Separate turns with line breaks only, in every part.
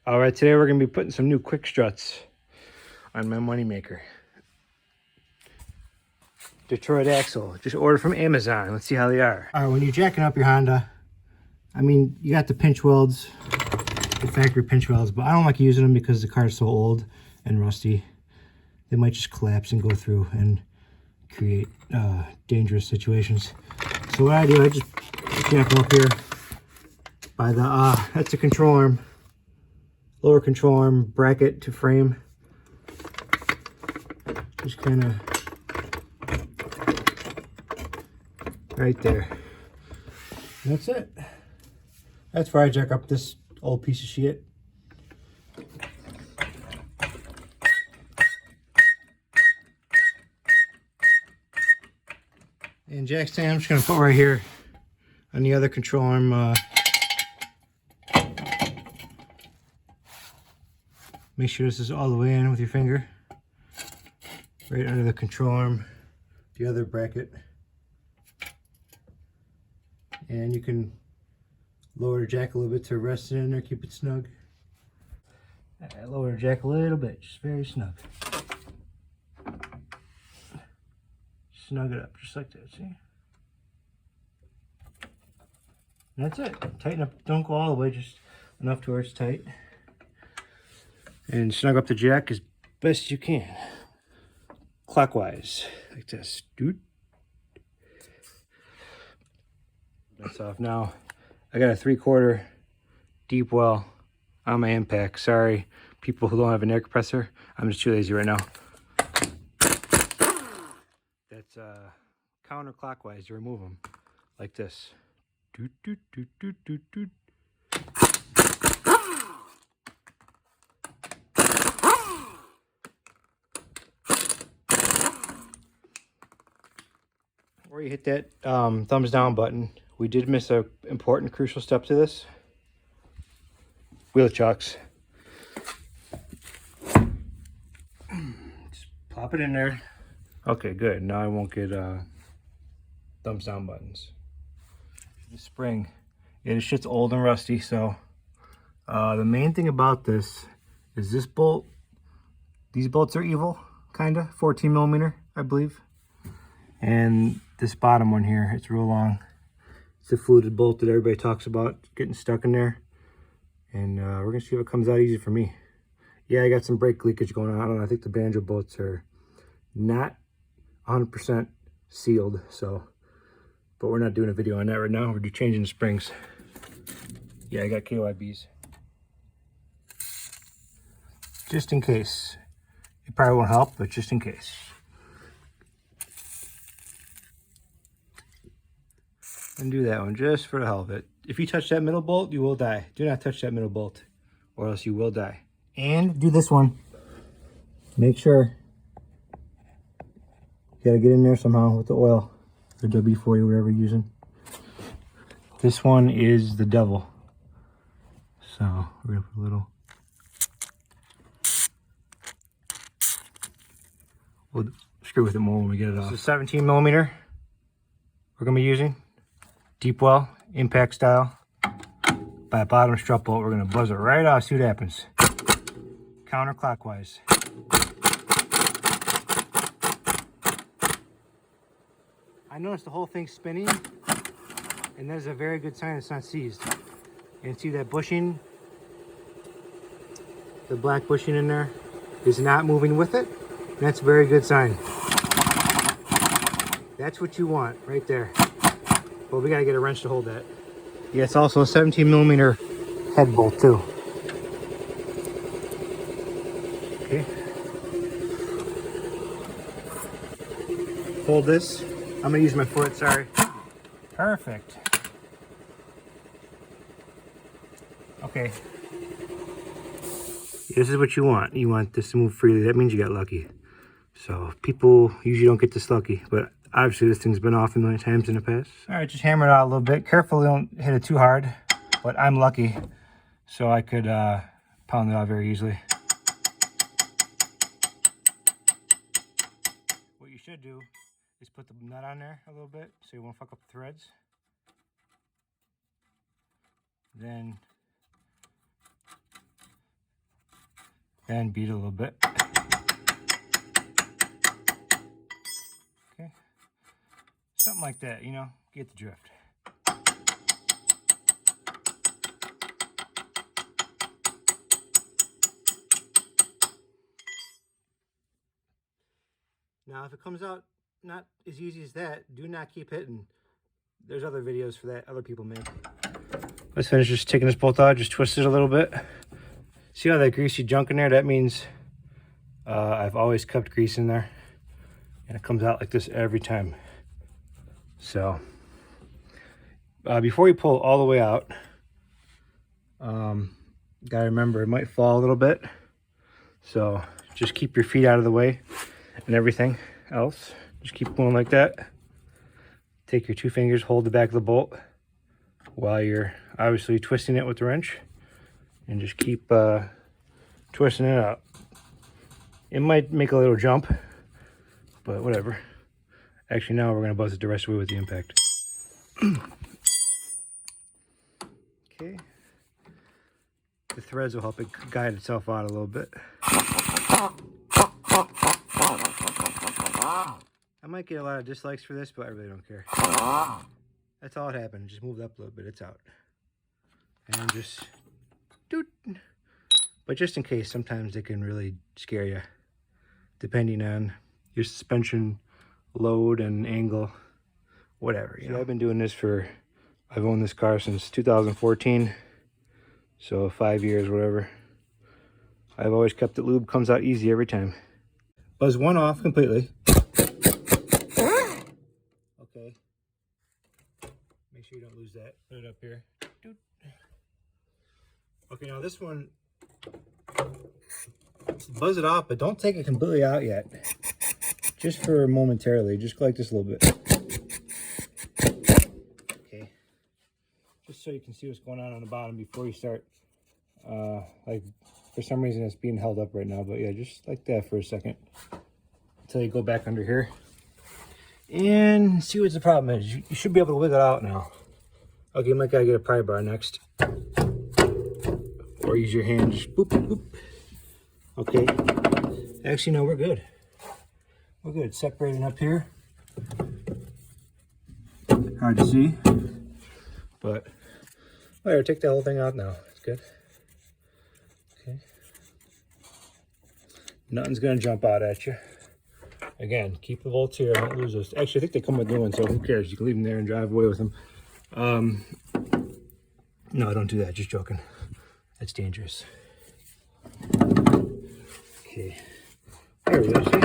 All right, today we're going to be putting some new quick struts on my moneymaker. Detroit axle, just ordered from Amazon. Let's see how they are. All right, when you're jacking up your Honda, I mean, you got the pinch welds, the factory pinch welds, but I don't like using them because the car's so old and rusty. They might just collapse and go through and create dangerous situations. So what I do, I just jack them up here by the, that's the control arm, lower control arm bracket to frame. Just kind of right there. And that's it. That's where I jack up this old piece of shit. And jack stand, I'm just going to put right here on the other control arm. Make sure this is all the way in with your finger. Right under the control arm, the other bracket. And you can lower the jack a little bit to rest it in there, keep it snug. Lower the jack a little bit, just very snug. Snug it up, just like that, see? And that's it. Tighten up, don't go all the way, just enough to where it's tight. And snug up the jack as best you can. Clockwise, like this. Dude. That's off now. I got a 3/4 deep well on my impact. Sorry, people who don't have an air compressor. I'm just too lazy right now. That's counterclockwise. You remove them like this. Doot, doot, doot, doot, doot, doot. Or you hit that thumbs down button. We did miss an important, crucial step to this. Wheel chucks. Just plop it in there. Okay, good. Now I won't get thumbs down buttons. The spring. Yeah, this shit's old and rusty, so the main thing about this is this bolt. These bolts are evil, kinda. 14 millimeter, I believe. And this bottom one here, it's real long. It's the fluted bolt that everybody talks about getting stuck in there. And we're gonna see if it comes out easy for me. Yeah, I got some brake leakage going on. I don't know, I think the banjo bolts are not 100% sealed, so, but we're not doing a video on that right now. We're just changing the springs. Yeah, I got KYBs. Just in case. It probably won't help, but just in case. And do that one just for the hell of it. If you touch that middle bolt, you will die. Do not touch that middle bolt, or else you will die. And do this one. Make sure you gotta get in there somehow with the oil, or WD-40, whatever you're using. This one is the devil. So we're gonna put a little. We'll screw with it more when we get it off. This is 17 millimeter. We're gonna be using. Deep well, impact style, by a bottom strut bolt. We're gonna buzz it right off, see what happens. Counterclockwise. I noticed the whole thing's spinning, and that is a very good sign it's not seized. And see that bushing, the black bushing in there is not moving with it. That's a very good sign. That's what you want right there. Well, we gotta get a wrench to hold that. Yeah, it's also a 17 millimeter head bolt too. Okay. Hold this. I'm gonna use my foot, sorry. Perfect. Okay. This is what you want. You want this to move freely. That means you got lucky. So people usually don't get this lucky, but obviously this thing's been off a million times in the past. All right, just hammer it out a little bit. Carefully, don't hit it too hard, but I'm lucky, so I could pound it out very easily. What you should do is put the nut on there a little bit so you won't fuck up the threads. Then and beat it a little bit. Okay, something like that, you know, get the drift. Now, if it comes out not as easy as that, do not keep hitting. There's other videos for that other people make. Let's finish just taking this bolt out, just twist it a little bit. See all that greasy junk in there? That means I've always kept grease in there. And it comes out like this every time. So, before you pull it all the way out, gotta remember it might fall a little bit. So, just keep your feet out of the way and everything else. Just keep going like that. Take your 2 fingers, hold the back of the bolt while you're obviously twisting it with the wrench, and just keep twisting it out. It might make a little jump, but whatever. Actually, now we're going to buzz it the rest of the way with the impact. Okay. The threads will help it guide itself out a little bit. I might get a lot of dislikes for this, but I really don't care. That's all that happened. Just moved up a little bit. It's out. And just doot. But just in case, sometimes it can really scare you, depending on your suspension load and angle, whatever. You know, I've been doing this I've owned this car since 2014, so 5 years, whatever. I've always kept it lubed. Comes out easy every time. Buzz one off completely. Okay. Make sure you don't lose that. Put it up here. Doot. Okay, now this one, buzz it off, but don't take it completely out yet. Just for momentarily, just go like this a little bit. Okay. Just so you can see what's going on the bottom before you start. Like, for some reason it's being held up right now, but yeah, just like that for a second. Until you go back under here. And see what the problem is. You should be able to wiggle it out now. Okay, you might gotta get a pry bar next. Or use your hand, just boop, boop. Okay. Actually, no, we're good. We're good. Separating up here. Hard to see. But, whatever, take the whole thing out now. It's good. Okay. Nothing's gonna jump out at you. Again, keep the bolts here. Don't lose those. Actually, I think they come with new ones, so who cares? You can leave them there and drive away with them. No, don't do that. Just joking. That's dangerous. Okay. There we go. See?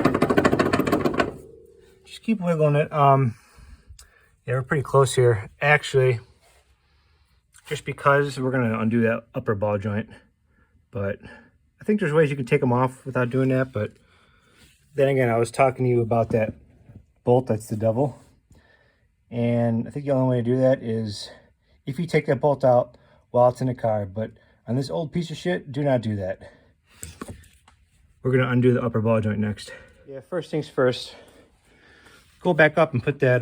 Just keep wiggling it. Yeah, we're pretty close here. Actually, just because we're going to undo that upper ball joint. But I think there's ways you can take them off without doing that. But then again, I was talking to you about that bolt. That's the devil. And I think the only way to do that is if you take that bolt out while it's in the car. But on this old piece of shit, do not do that. We're going to undo the upper ball joint next. Yeah, first things first. Go back up and put that,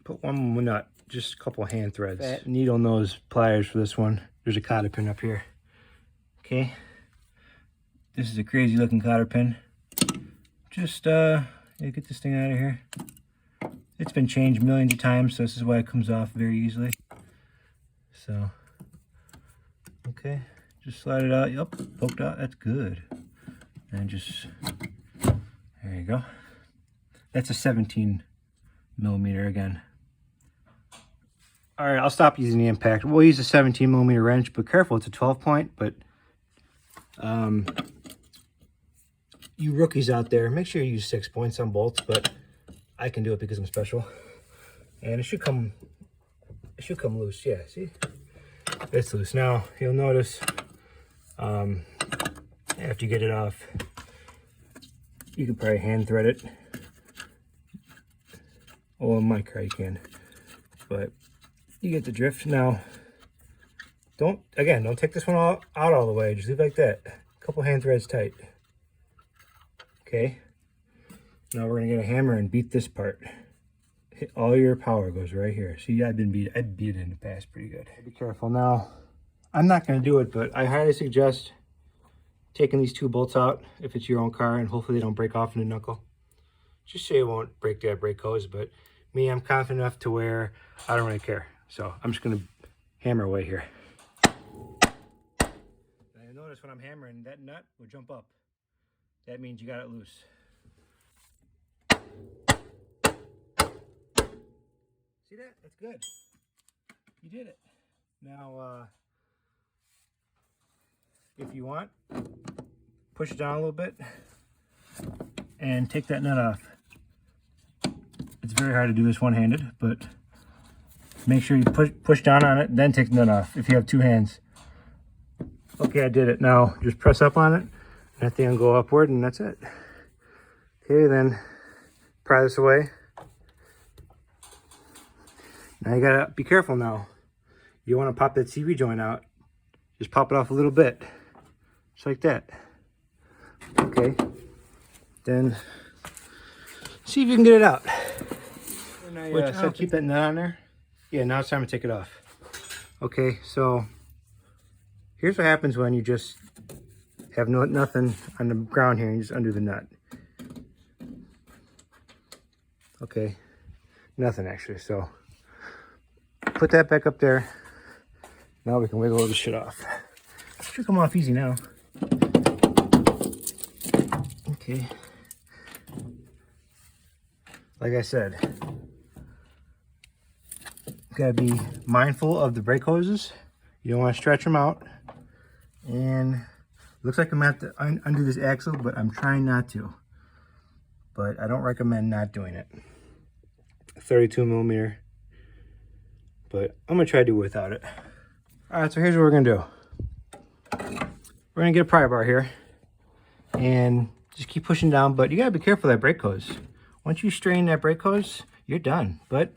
put one nut, just a couple of hand threads. Fat needle nose pliers for this one. There's a cotter pin up here. Okay. This is a crazy looking cotter pin. Just, yeah, get this thing out of here. It's been changed millions of times, so this is why it comes off very easily. So, okay, just slide it out. Yep, poked out. That's good. And just, there you go. That's a 17 millimeter again. All right, I'll stop using the impact. We'll use a 17 millimeter wrench, but careful, it's a 12 point. But you rookies out there, make sure you use 6 points on bolts. But I can do it because I'm special, and it should come loose. Yeah, see, it's loose now. You'll notice after you get it off, you can probably hand thread it. Oh, in my car you can, but you get the drift. Now, don't take this one out all the way. Just leave it like that. A couple hand threads tight. Okay. Now we're gonna get a hammer and beat this part. Hit all your power goes right here. See, I beat it in the past pretty good. Be careful now. I'm not gonna do it, but I highly suggest taking these two bolts out if it's your own car, and hopefully they don't break off in the knuckle. Just so you won't break that brake hose, but me, I'm confident enough to where I don't really care. So I'm just gonna hammer away here. And I notice when I'm hammering, that nut will jump up. That means you got it loose. See that? That's good. You did it. Now, if you want, push it down a little bit and take that nut off. It's very hard to do this one-handed, but make sure you push down on it, then take the nut off if you have two hands. Okay, I did it. Now just press up on it, and that thing will go upward, and that's it. Okay, then pry this away. Now you gotta be careful now. You want to pop that CV joint out. Just pop it off a little bit, just like that. Okay, then see if you can get it out. When I said keep that nut on there. Yeah, now it's time to take it off. Okay, so here's what happens when you just have nothing on the ground here and you just undo the nut. Okay, nothing actually, so put that back up there. Now we can wiggle all this shit off. Should come off easy now. Okay. Like I said, gotta be mindful of the brake hoses. You don't want to stretch them out. And looks like I'm gonna have to undo this axle, but I'm trying not to. But I don't recommend not doing it. 32 millimeter. But I'm gonna try to do it without it. All right, so here's what we're gonna do. We're gonna get a pry bar here and just keep pushing down, but you gotta be careful of that brake hose. Once you strain that brake hose, you're done. But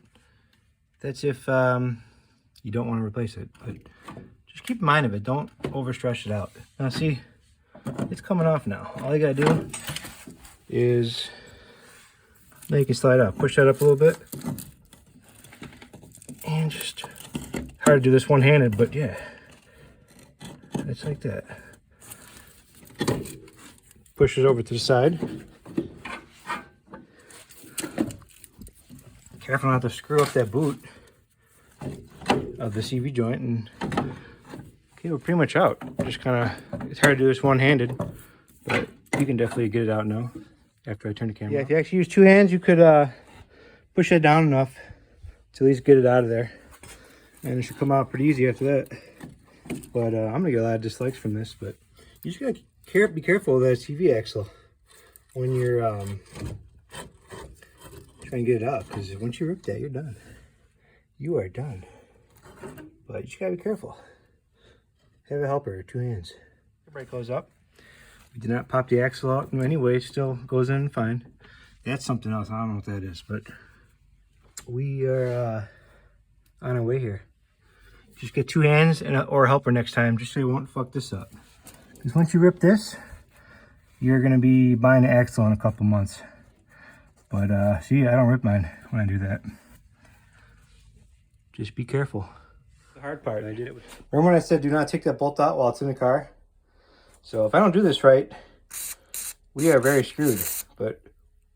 that's if you don't want to replace it. But just keep in mind of it. Don't overstretch it out. Now see, it's coming off now. All you gotta do is, now you can slide up. Push that up a little bit. And just, hard to do this one-handed, but yeah. It's like that. Push it over to the side. Careful not to screw up that boot of the CV joint, and okay, we're pretty much out. Just kind of, it's hard to do this one-handed, but you can definitely get it out now after I turn the camera off. If you actually use two hands, you could push it down enough to at least get it out of there, and it should come out pretty easy after that. But I'm gonna get a lot of dislikes from this, but you just gotta be careful of that CV axle when you're trying to get it out, because once you rip that, you're done. You are done. But you just gotta be careful. Have a helper, two hands. The brake goes up. We did not pop the axle out in any way, still goes in fine. That's something else, I don't know what that is, but we are on our way here. Just get two hands and or a helper next time, just so you won't fuck this up. Because once you rip this, you're gonna be buying an axle in a couple months. But see, I don't rip mine when I do that. Just be careful. The hard part, I did it with... Remember when I said do not take that bolt out while it's in the car? So if I don't do this right, we are very screwed. But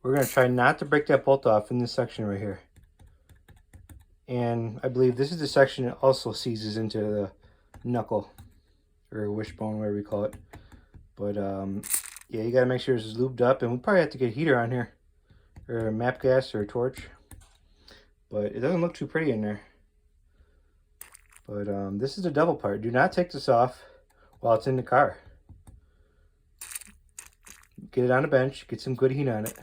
we're gonna try not to break that bolt off in this section right here. And I believe this is the section that also seizes into the knuckle, or wishbone, whatever we call it. But yeah, you gotta make sure this is lubed up, and we'll probably have to get a heater on here, or a map gas or a torch. But it doesn't look too pretty in there. But this is the devil part. Do not take this off while it's in the car. Get it on a bench, get some good heat on it,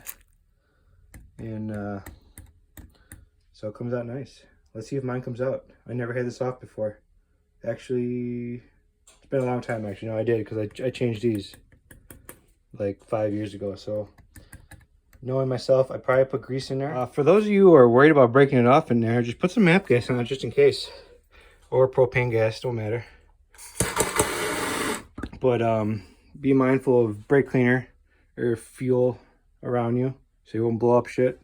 and so it comes out nice. Let's see if mine comes out. I never had this off before. Actually, it's been a long time actually. No, I did, because I changed these like 5 years ago. So knowing myself, I probably put grease in there. For those of you who are worried about breaking it off in there, just put some map gas on it just in case. Or propane gas, don't matter. But be mindful of brake cleaner or fuel around you so you won't blow up shit.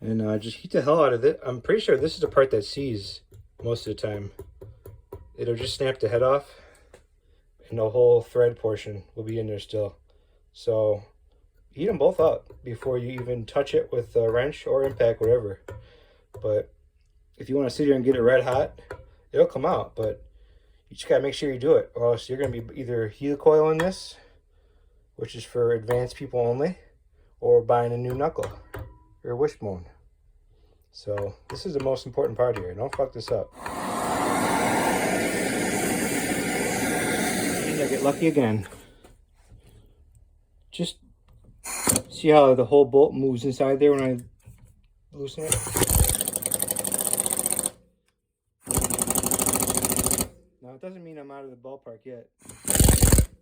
And just heat the hell out of it. I'm pretty sure this is the part that seizes most of the time. It'll just snap the head off and the whole thread portion will be in there still. So heat them both up before you even touch it with a wrench or impact, whatever. But if you want to sit here and get it red hot, it'll come out, but you just gotta make sure you do it, or else you're gonna be either helicoiling this, which is for advanced people only, or buying a new knuckle or a wishbone. So this is the most important part here. Don't fuck this up. And I get lucky again. Just see how the whole bolt moves inside there when I loosen it? Now it doesn't mean I'm out of the ballpark yet,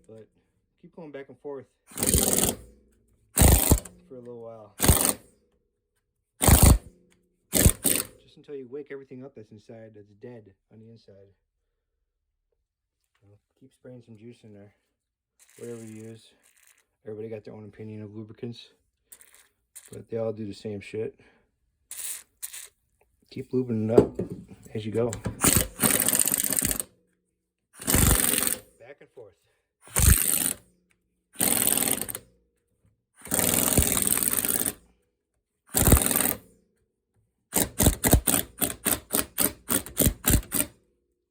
but keep going back and forth for a little while. Just until you wake everything up that's inside, that's dead on the inside. Keep spraying some juice in there, whatever you use. Everybody got their own opinion of lubricants, but they all do the same shit. Keep lubing it up as you go. Back and forth.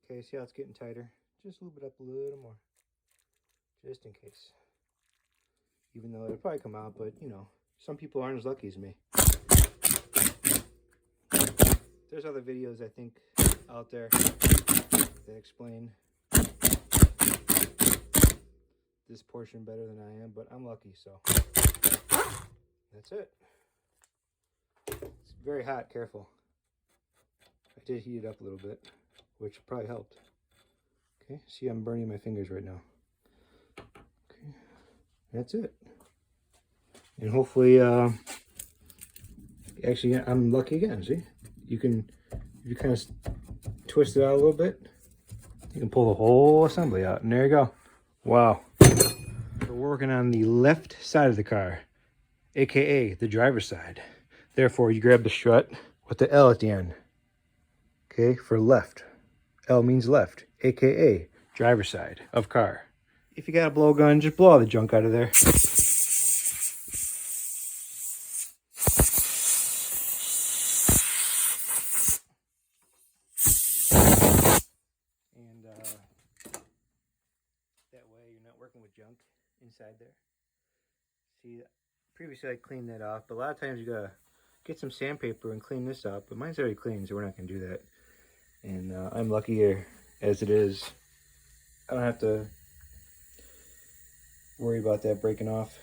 Okay, see how it's getting tighter? Just lube it up a little more, just in case. Even though it'll probably come out, but you know, some people aren't as lucky as me. There's other videos I think out there that explain this portion better than I am, but I'm lucky, so that's it. It's very hot, careful. I did heat it up a little bit, which probably helped. Okay, see, I'm burning my fingers right now. Okay, that's it. And hopefully, actually, I'm lucky again, see? You can, if you kind of twist it out a little bit, you can pull the whole assembly out, and there you go. Wow. We're working on the left side of the car, aka the driver's side. Therefore, you grab the strut with the L at the end. Okay, for left. L means left, aka driver's side of car. If you got a blowgun, just blow all the junk out of there. And that way you're not working with junk inside there. See, previously I cleaned that off, but a lot of times you gotta get some sandpaper and clean this up, but mine's already clean, so we're not gonna do that. And I'm luckier as it is. I don't have to worry about that breaking off.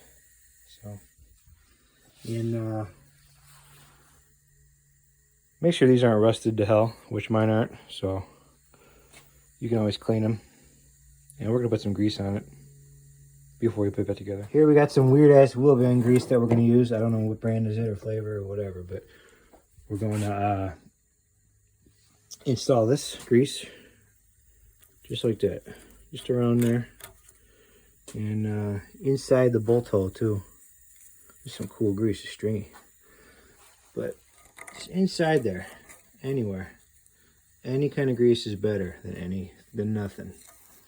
So, and make sure these aren't rusted to hell, which mine aren't, so you can always clean them. And we're gonna put some grease on it before we put it back together. Here we got some weird ass wheel bearing grease that we're gonna use. I don't know what brand is it or flavor or whatever, but we're going to install this grease just like that, just around there, and inside the bolt hole too. There's some cool grease, it's stringy, but just inside there, anywhere. Any kind of grease is better than nothing.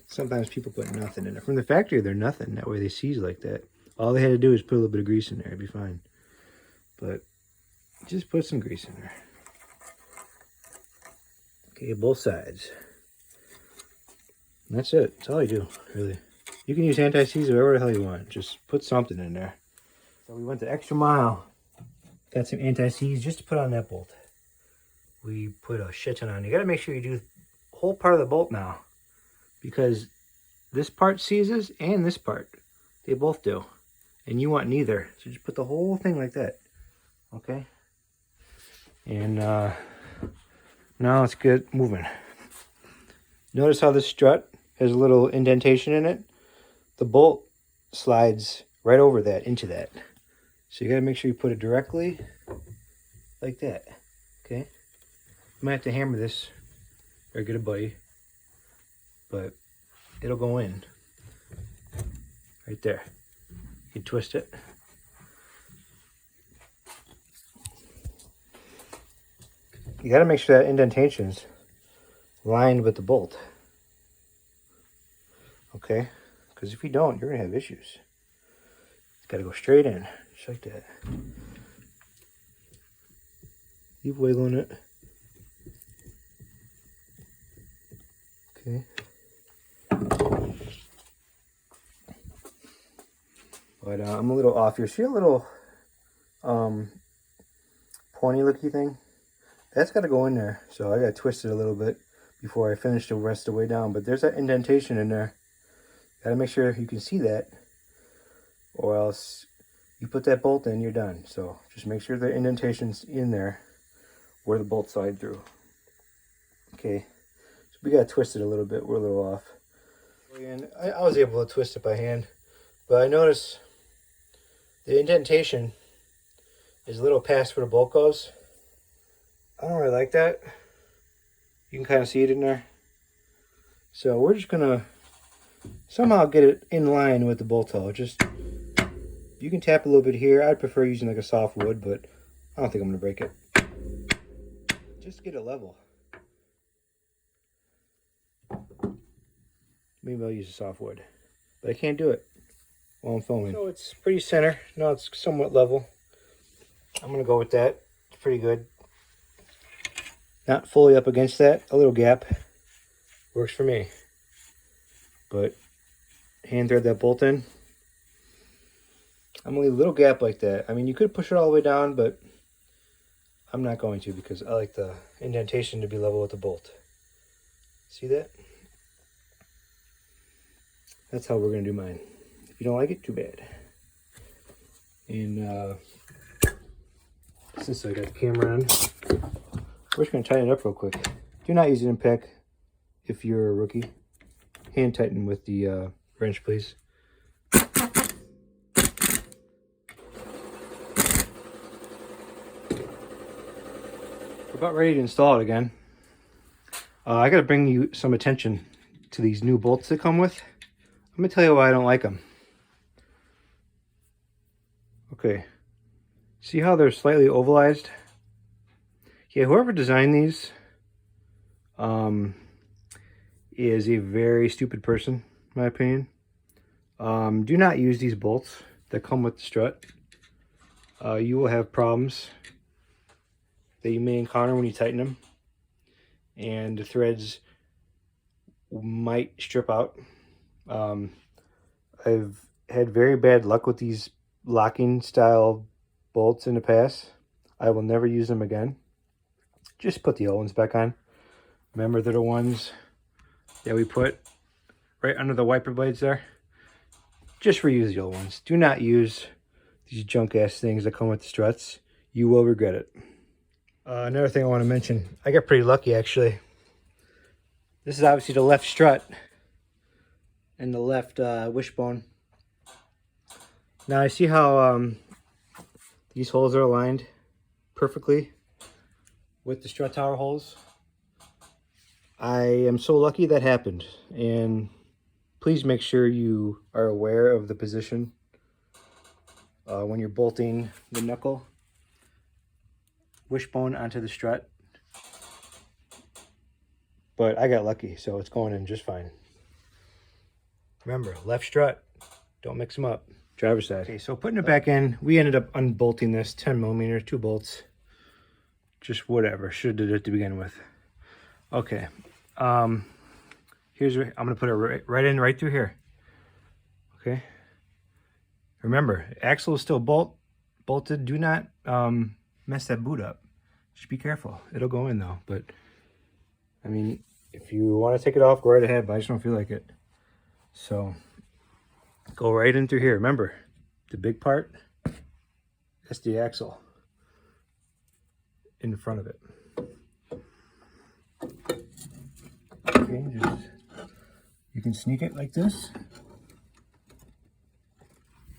Sometimes people put nothing in it. From the factory, they're nothing. That way they seize like that. All they had to do is put a little bit of grease in there. It'd be fine. But just put some grease in there. Okay, both sides. And that's it. That's all you do, really. You can use anti-seize whatever the hell you want. Just put something in there. So we went the extra mile. Got some anti-seize just to put on that bolt. We put a shit ton on. You got to make sure you do the whole part of the bolt now, because this part seizes and this part. They both do. And you want neither. So just put the whole thing like that. Okay? And now let's get moving. Notice how this strut has a little indentation in it? The bolt slides right over that, into that. So you got to make sure you put it directly like that. Okay? You might have to hammer this or get a buddy, but it'll go in right there. You twist it. You got to make sure that indentation's lined with the bolt. Okay, because if you don't, you're gonna have issues. It's gotta go straight in, just like that. Keep wiggling it. Okay. But I'm a little off here. See a little pointy looky thing? That's got to go in there. So I got to twist it a little bit before I finish the rest of the way down. But there's that indentation in there. Got to make sure you can see that, or else you put that bolt in, you're done. So just make sure the indentation's in there where the bolts slide through. Okay, so we got to twist it a little bit. We're a little off. And I was able to twist it by hand, but I noticed the indentation is a little past where the bolt goes. I don't really like that. You can kind of see it in there. So we're just gonna somehow get it in line with the bolt hole. Just, you can tap a little bit here. I'd prefer using like a soft wood, but I don't think I'm gonna break it. Just get it level. Maybe I'll use a soft wood, but I can't do it while I'm filming. So it's pretty center. Now it's somewhat level. I'm gonna go with that. It's pretty good. Not fully up against that. A little gap works for me. But hand thread that bolt in. I'm gonna leave a little gap like that. I mean, you could push it all the way down, but I'm not going to because I like the indentation to be level with the bolt. See that? That's how we're gonna do mine. If you don't like it, too bad. And since I got the camera on, we're just gonna tighten it up real quick. Do not use an impact if you're a rookie. Hand tighten with the wrench, please. We're about ready to install it again. I gotta bring you some attention to these new bolts that come with. I'm gonna tell you why I don't like them. Okay, see how they're slightly ovalized? Yeah, whoever designed these is a very stupid person, in my opinion. Do not use these bolts that come with the strut. You will have problems that you may encounter when you tighten them, and the threads might strip out. I've had very bad luck with these locking style bolts in the past. I will never use them again. Just put the old ones back on. Remember, they're the ones that we put right under the wiper blades there. Just reuse the old ones. Do not use these junk ass things that come with the struts. You will regret it. Another thing I want to mention, I got pretty lucky actually. This is obviously the left strut and the left wishbone. Now I see how these holes are aligned perfectly with the strut tower holes. I am so lucky that happened, and please make sure you are aware of the position when you're bolting the knuckle wishbone onto the strut. But I got lucky, so it's going in just fine. Remember, left strut, don't mix them up. Driver's side. Okay, so putting it back in, we ended up unbolting this 10mm, 2 bolts. Just whatever, should have did it to begin with. Okay, here's where I'm gonna put it right through here. Okay. Remember, axle is still bolted. Do not mess that boot up. Just be careful. It'll go in though. But I mean, if you want to take it off, go right ahead. But I just don't feel like it. So go right in through here. Remember, the big part, that's the axle in front of it. Okay, just, you can sneak it like this.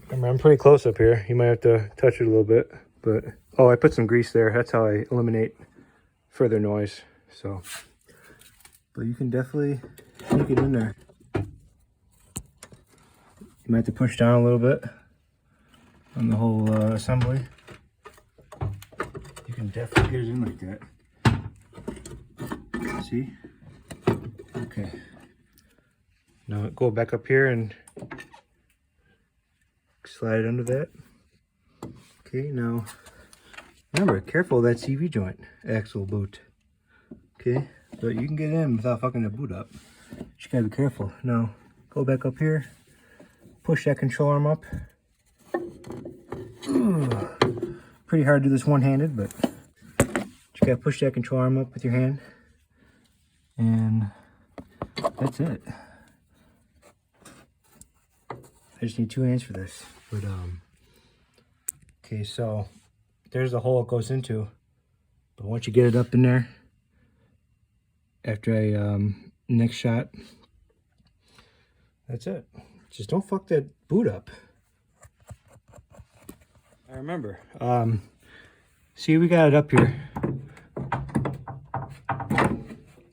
Remember, I'm pretty close up here. You might have to touch it a little bit, but oh, I put some grease there. That's how I eliminate further noise. So, but you can definitely sneak it in there. You might have to push down a little bit on the whole assembly. You can definitely get it in like that. See? Okay. Now go back up here and slide it under that. Okay, now remember, careful of that CV joint, axle boot. Okay, but you can get in without fucking the boot up. Just gotta be careful. Now, go back up here, push that control arm up. Ooh, pretty hard to do this one-handed, but you gotta push that control arm up with your hand. And that's it. I just need 2 hands for this. But okay, so there's the hole it goes into. But once you get it up in there, after I next shot, that's it. Just don't fuck that boot up. I remember. See, we got it up here.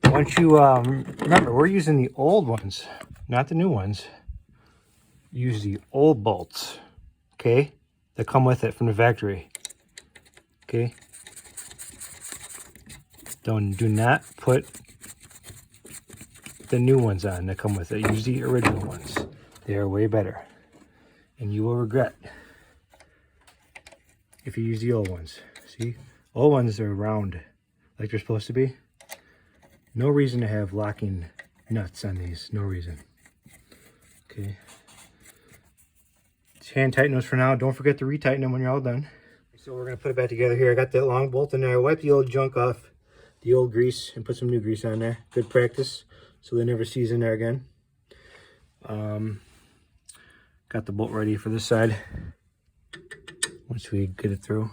Once you remember, we're using the old ones, not the new ones. Use the old bolts, okay, that come with it from the factory. Okay, do not put the new ones on that come with it. Use the original ones. They are way better, and you will regret if you use the old ones. See, old ones are round like they're supposed to be. No reason to have locking nuts on these. No reason. Okay. Hand tighten those for now. Don't forget to retighten them when you're all done. So we're going to put it back together here. I got that long bolt in there. I wiped the old junk off, the old grease, and put some new grease on there. Good practice, so they never seize in there again. Got the bolt ready for this side. Once we get it through.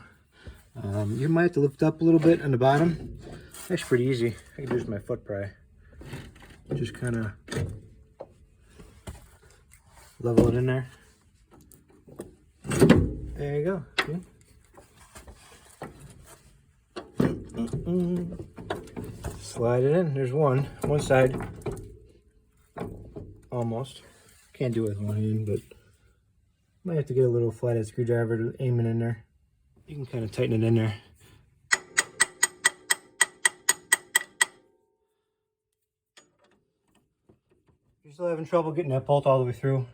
You might have to lift up a little bit on the bottom. That's pretty easy. I can do this with my foot pry. Just kind of level it in there. There you go. See? Slide it in. There's one side. Almost. Can't do it with one hand, but might have to get a little flathead screwdriver to aim it in there. You can kind of tighten it in there. If you're still having trouble getting that bolt all the way through,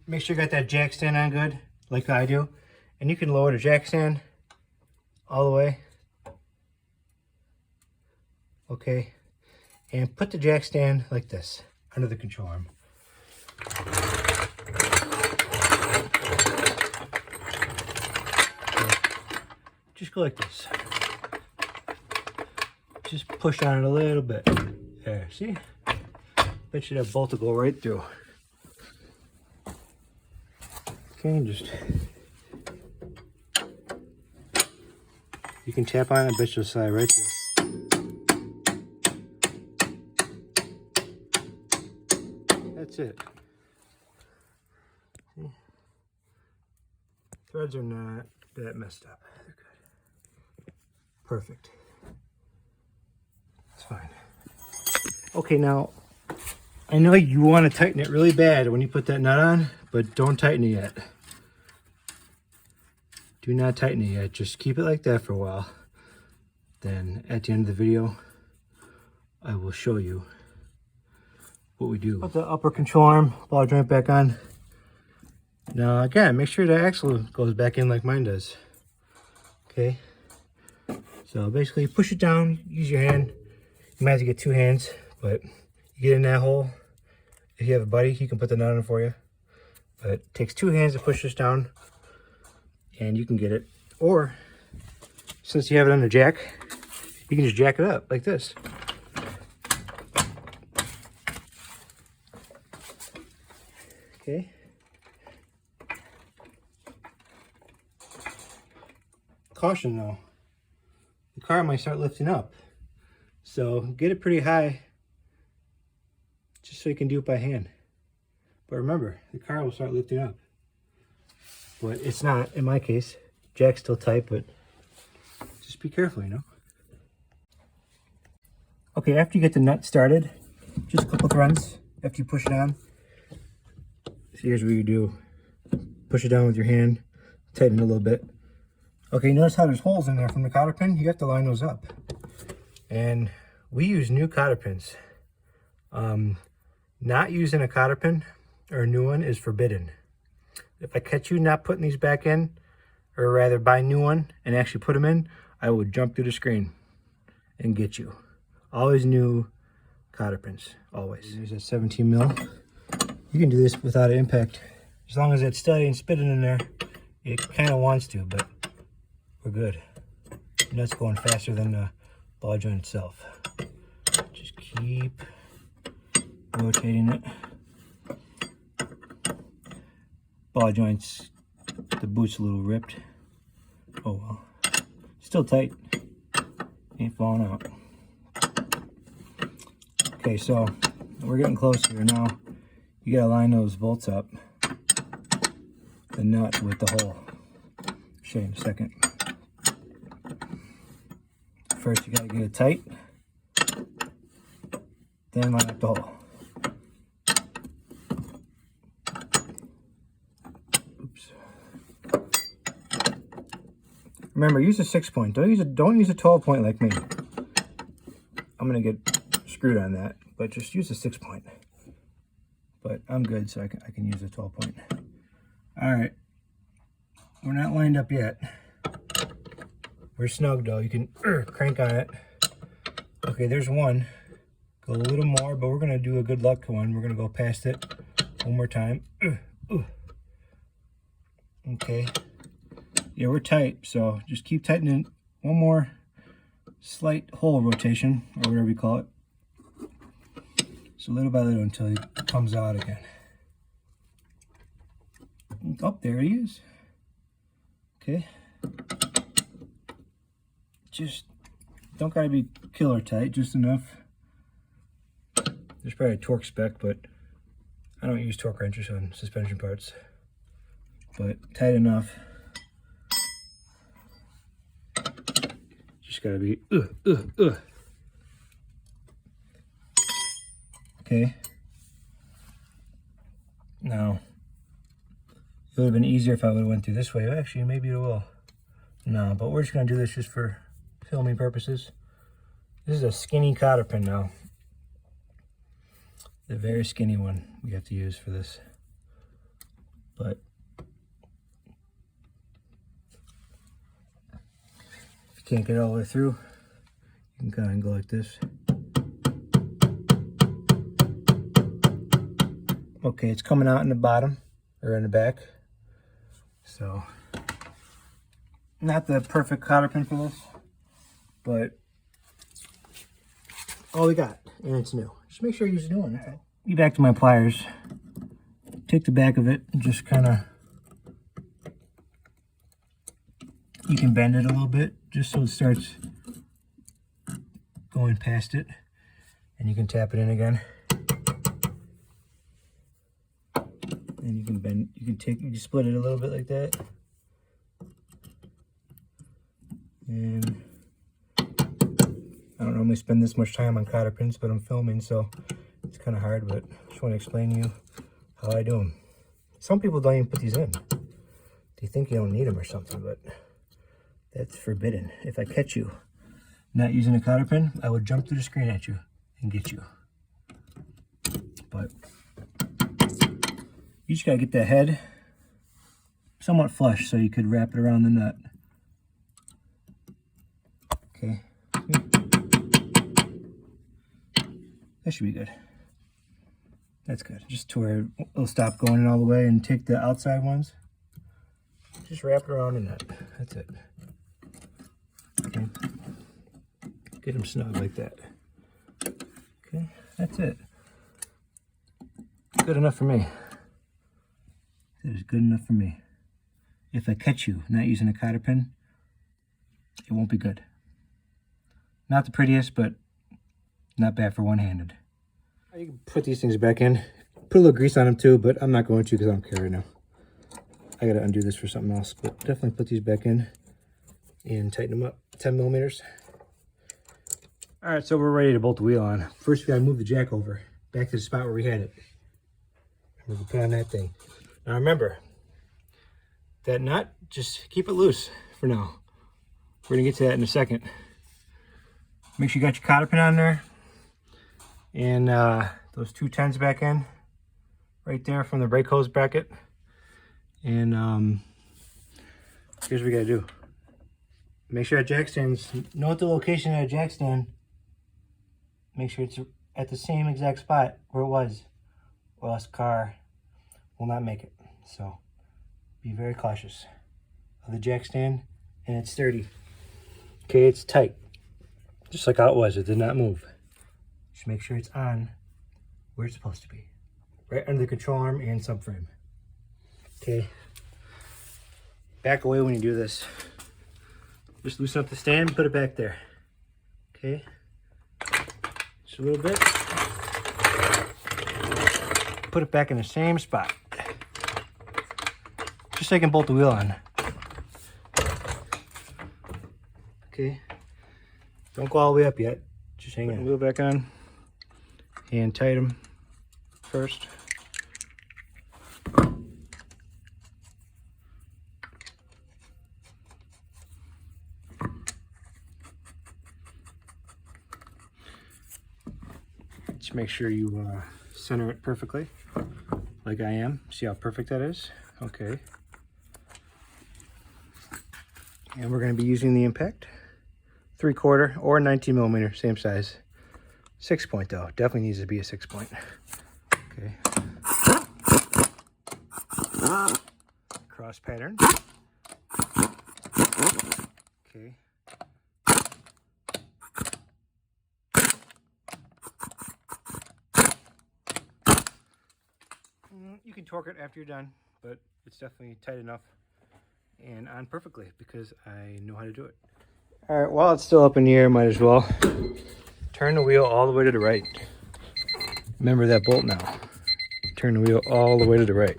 make sure you got that jack stand on good, like I do. And you can lower the jack stand all the way. Okay. And put the jack stand like this, under the control arm. Just go like this. Just push on it a little bit. There, see? Bet you that bolt will go right through. Okay, just... You can tap on it, I bet you'll slide right through. That's it. See? Threads are not that messed up. They're good. Perfect. It's fine. Okay, now, I know you want to tighten it really bad when you put that nut on, but don't tighten it yet. Do not tighten it yet. Just keep it like that for a while. Then at the end of the video, I will show you what we do. Put the upper control arm, ball joint back on. Now again, make sure the axle goes back in like mine does. Okay. So basically push it down, use your hand. You might have to get 2 hands, but you get in that hole. If you have a buddy, he can put the nut on for you. But it takes 2 hands to push this down, and you can get it. Or, since you have it under jack, you can just jack it up like this. Okay. Caution though, the car might start lifting up. So get it pretty high, just so you can do it by hand. But remember, the car will start lifting up. But it's not, in my case. Jack's still tight, but just be careful, you know. Okay, after you get the nut started, just a couple threads after you push it on. So here's what you do. Push it down with your hand, tighten it a little bit. Okay, notice how there's holes in there from the cotter pin? You have to line those up. And we use new cotter pins. Not using a cotter pin or a new one is forbidden. If I catch you not putting these back in, or rather buy a new one and actually put them in, I would jump through the screen and get you. Always new cotter pins, always. There's a 17 mil. You can do this without an impact. As long as it's steady and spitting in there, it kind of wants to, but we're good. And that's going faster than the ball joint itself. Just keep rotating it. Ball joints, the boot's a little ripped. Oh well. Still tight. Ain't falling out. Okay, so we're getting close here now. You gotta line those bolts up. The nut with the hole. I'll show you in a second. First you gotta get it tight. Then line up the hole. Oops. Remember, use a 6-point. Don't use a 12-point like me. I'm gonna get screwed on that, but just use a 6-point. But I'm good, so I can use a 12-point. All right, we're not lined up yet. We're snug though. You can crank on it. Okay, there's one. Go a little more, but we're gonna do a good luck one. We're gonna go past it one more time. Okay. Yeah, we're tight, so just keep tightening. One more slight hole rotation, or whatever you call it. So little by little until it comes out again. Oh, there he is. Okay. Just don't gotta be killer tight, just enough. There's probably a torque spec, but I don't use torque wrenches on suspension parts. But tight enough. Just gotta be Okay. Now, it would have been easier if I would have went through this way. Actually, maybe it will. No, but we're just gonna do this just for filming purposes. This is a skinny cotter pin now. The very skinny one we have to use for this. But if you can't get it all the way through, you can kind of go like this. Okay, it's coming out in the bottom, or in the back. So, not the perfect cotter pin for this, but all we got, and it's new. Just make sure you use a new one. Okay. Get back to my pliers. Take the back of it and just kind of, you can bend it a little bit, just so it starts going past it, and you can tap it in again. And you can bend, you can split it a little bit like that. And I don't normally spend this much time on cotter pins, but I'm filming, so it's kind of hard, but I just want to explain to you how I do them. Some people don't even put these in. They think you don't need them or something, but that's forbidden. If I catch you not using a cotter pin, I would jump through the screen at you and get you. But you just gotta get the head somewhat flush so you could wrap it around the nut. Okay. That should be good. That's good. Just to where it'll stop going all the way, and take the outside ones. Just wrap it around the nut. That's it. Okay. Get them snug like that. Okay, that's it. Good enough for me. That is good enough for me. If I catch you not using a cotter pin, it won't be good. Not the prettiest, but not bad for one-handed. You can put these things back in. Put a little grease on them too, but I'm not going to because I don't care right now. I gotta undo this for something else, but definitely put these back in and tighten them up. 10 millimeters. All right, so we're ready to bolt the wheel on. First, we gotta move the jack over, back to the spot where we had it. We can put on that thing. Now remember, that nut, just keep it loose for now. We're gonna get to that in a second. Make sure you got your cotter pin on there. And those 2 10s back in, right there from the brake hose bracket. And here's what we gotta do. Make sure that jack stands, note the location of that jack stand. Make sure it's at the same exact spot where it was, or else the car will not make it. So be very cautious of the jack stand, and it's sturdy. Okay, it's tight, just like how it was. It did not move. Just make sure it's on where it's supposed to be, right under the control arm and subframe. Okay, back away when you do this. Just loosen up the stand, put it back there. Okay, just a little bit. Put it back in the same spot. Just so I can bolt the wheel on. Okay, don't go all the way up yet. Just hang on. Put the wheel back on and tighten them first. Just make sure you center it perfectly, like I am. See how perfect that is? Okay. And we're going to be using the impact 3/4 or 19mm, same size. 6-point though, definitely needs to be a 6-point. Okay. Cross pattern. Okay. You can torque it after you're done, but it's definitely tight enough and on perfectly because I know how to do it. All right, while it's still up in the air, might as well turn the wheel all the way to the right. Remember that bolt now. Turn the wheel all the way to the right.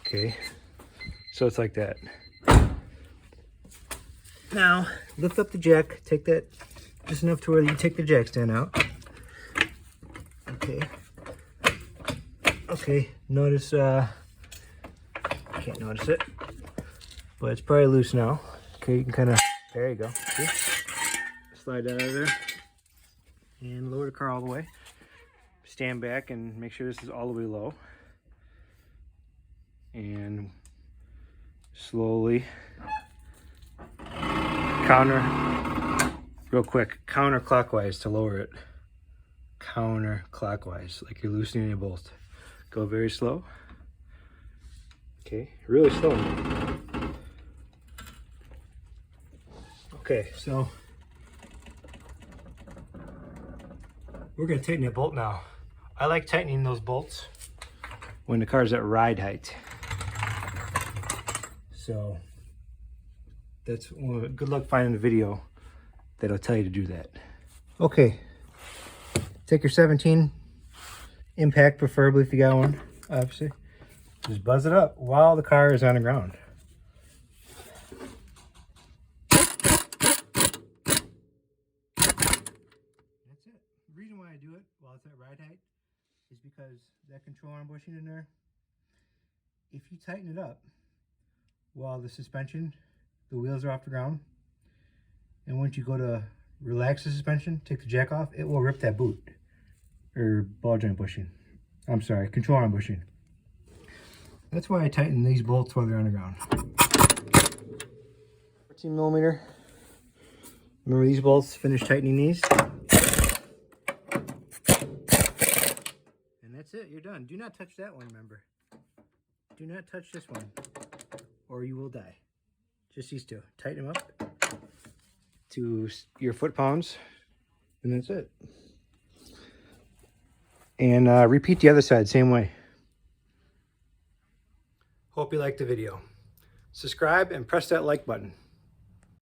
Okay, so it's like that. Now, lift up the jack, take that just enough to where you take the jack stand out. Okay. Okay, notice, I can't notice it, but it's probably loose now. Okay, you can kind of, there you go. See? Slide that out of there and lower the car all the way. Stand back and make sure this is all the way low. And slowly real quick, counterclockwise to lower it. Counterclockwise, like you're loosening a bolt. Go very slow. Okay, really slow. Okay, so we're gonna tighten that bolt now. I like tightening those bolts when the car's at ride height. So that's good luck finding the video that'll tell you to do that. Okay, take your 17 impact, preferably if you got one, obviously. Just buzz it up while the car is on the ground. That's it. The reason why I do it while it's at ride height is because that control arm bushing in there, if you tighten it up while the suspension, the wheels are off the ground, and once you go to relax the suspension, take the jack off, it will rip that boot. Or ball joint bushing. I'm sorry, control arm bushing. That's why I tighten these bolts while they're on the ground. 14mm. Remember these bolts, finish tightening these. And that's it, you're done. Do not touch that one, remember. Do not touch this one, or you will die. Just these two. Tighten them up to your foot-pounds, and that's it. And repeat the other side, same way. Hope you liked the video. Subscribe and press that like button.